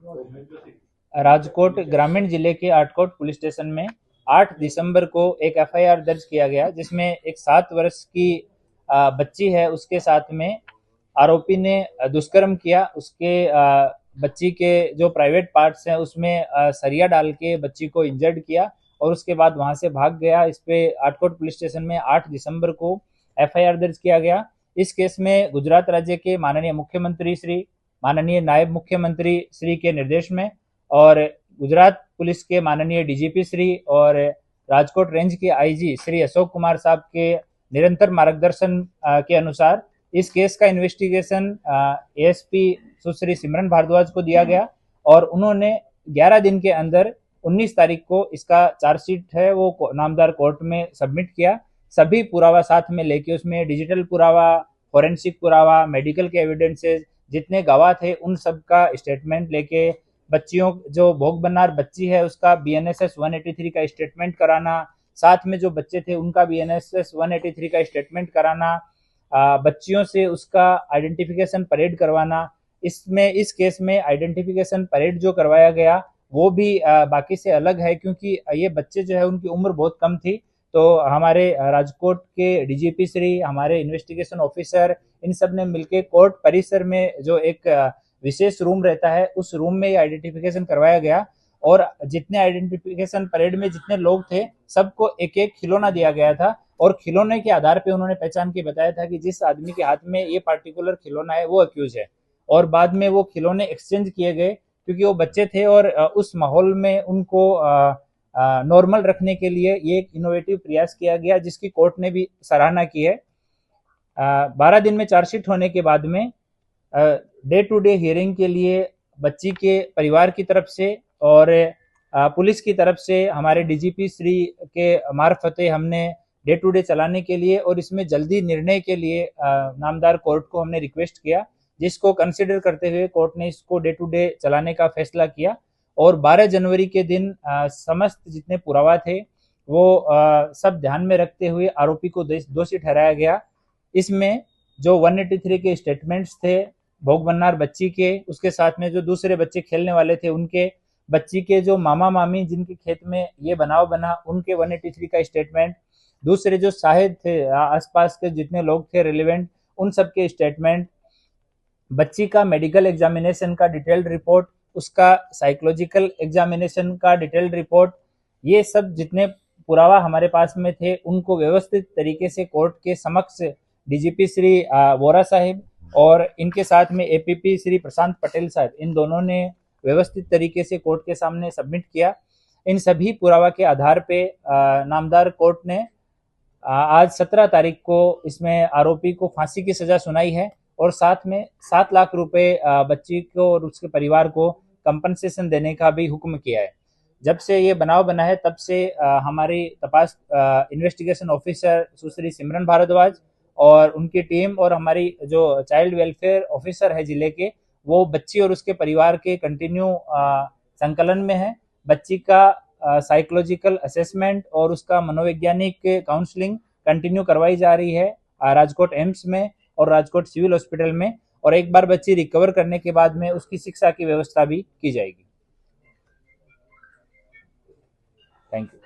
राजकोट ग्रामीण जिले के आटकोट पुलिस स्टेशन में 8 दिसंबर को एक एफआईआर दर्ज किया गया, जिसमें एक 7 वर्ष की बच्ची है, उसके साथ में आरोपी ने दुष्कर्म किया। उसके बच्ची के जो प्राइवेट पार्ट्स हैं उसमें सरिया डाल के बच्ची को इंजर्ड किया और उसके बाद वहां से भाग गया। इस पे आटकोट पुलिस स्टेशन में 8 दिसंबर को एफआईआर दर्ज किया गया। इस केस में गुजरात राज्य के माननीय मुख्यमंत्री श्री, माननीय नायब मुख्यमंत्री श्री के निर्देश में और गुजरात पुलिस के माननीय डीजीपी श्री और राजकोट रेंज के आईजी श्री अशोक कुमार साहब के निरंतर मार्गदर्शन के अनुसार इस केस का इन्वेस्टिगेशन एएसपी सुश्री सिमरन भारद्वाज को दिया गया और उन्होंने 11 दिन के अंदर 19 तारीख को इसका चार्जशीट है वो नामदार कोर्ट में सबमिट किया। सभी पुरावा साथ में लेके उसमें डिजिटल पुरावा, फोरेंसिक पुरावा, मेडिकल के एविडेंसेस, जितने गवाह थे उन सब का स्टेटमेंट लेके बच्चियों जो भोग बननार बच्ची है उसका बीएनएसएस 183 का स्टेटमेंट कराना, साथ में जो बच्चे थे उनका बीएनएसएस 183 का स्टेटमेंट कराना, बच्चियों से उसका आइडेंटिफिकेशन परेड करवाना। इसमें इस केस में आइडेंटिफिकेशन परेड जो करवाया गया वो भी बाकी से अलग है, क्योंकि ये बच्चे जो है उनकी उम्र बहुत कम थी। तो हमारे राजकोट के डीजीपी श्री, हमारे इन्वेस्टिगेशन ऑफिसर, इन सब ने मिलकर कोर्ट परिसर में जो एक विशेष रूम रहता है उस रूम में आइडेंटिफिकेशन करवाया गया और जितने आइडेंटिफिकेशन परेड में जितने लोग थे सबको एक एक खिलौना दिया गया था और खिलौने के आधार पे उन्होंने पहचान के बताया था कि जिस आदमी के हाथ में ये पार्टिकुलर खिलौना है वो अक्यूज है। और बाद में वो खिलौने एक्सचेंज किए गए क्योंकि वो बच्चे थे और उस माहौल में उनको नॉर्मल रखने के लिए ये एक इनोवेटिव प्रयास किया गया जिसकी कोर्ट ने भी सराहना की है। 12 दिन में चार्जशीट होने के बाद में डे टू डे हियरिंग के लिए बच्ची के परिवार की तरफ से और पुलिस की तरफ से हमारे डीजीपी श्री के मार्फते हमने डे टू डे चलाने के लिए और इसमें जल्दी निर्णय के लिए नामदार कोर्ट को हमने रिक्वेस्ट किया, जिसको कंसिडर करते हुए कोर्ट ने इसको डे टू डे चलाने का फैसला किया और 12 जनवरी के दिन समस्त जितने पुरावा थे वो सब ध्यान में रखते हुए आरोपी को दोषी ठहराया गया। इसमें जो 183 के स्टेटमेंट्स थे भोग बननार बच्ची के, उसके साथ में जो दूसरे बच्चे खेलने वाले थे उनके, बच्ची के जो मामा मामी जिनके खेत में ये बनाव बना उनके 183 का स्टेटमेंट, दूसरे जो शाहिद थे आसपास के जितने लोग थे रिलेवेंट उन सब के स्टेटमेंट, बच्ची का मेडिकल एग्जामिनेशन का डिटेल्ड रिपोर्ट, उसका साइकोलॉजिकल एग्जामिनेशन का डिटेल्ड रिपोर्ट, ये सब जितने पुरावा हमारे पास में थे उनको व्यवस्थित तरीके से कोर्ट के समक्ष डीजीपी श्री वोरा साहिब और इनके साथ में एपीपी श्री प्रशांत पटेल साहब, इन दोनों ने व्यवस्थित तरीके से कोर्ट के सामने सबमिट किया। इन सभी पुरावा के आधार पे नामदार कोर्ट ने आज 17 तारीख को इसमें आरोपी को फांसी की सजा सुनाई है और साथ में 7 लाख रुपए बच्ची को और उसके परिवार को कंपनसेशन देने का भी हुक्म किया है। जब से ये बनाव बना है तब से हमारी तपास इन्वेस्टिगेशन ऑफिसर सुश्री सिमरन भारद्वाज और उनकी टीम और हमारी जो चाइल्ड वेलफेयर ऑफिसर है जिले के, वो बच्ची और उसके परिवार के कंटिन्यू संकलन में है। बच्ची का साइकोलॉजिकल असेसमेंट और उसका मनोवैज्ञानिक काउंसलिंग कंटिन्यू करवाई जा रही है राजकोट एम्स में और राजकोट सिविल हॉस्पिटल में, और एक बार बच्ची रिकवर करने के बाद में उसकी शिक्षा की व्यवस्था भी की जाएगी। Thank you.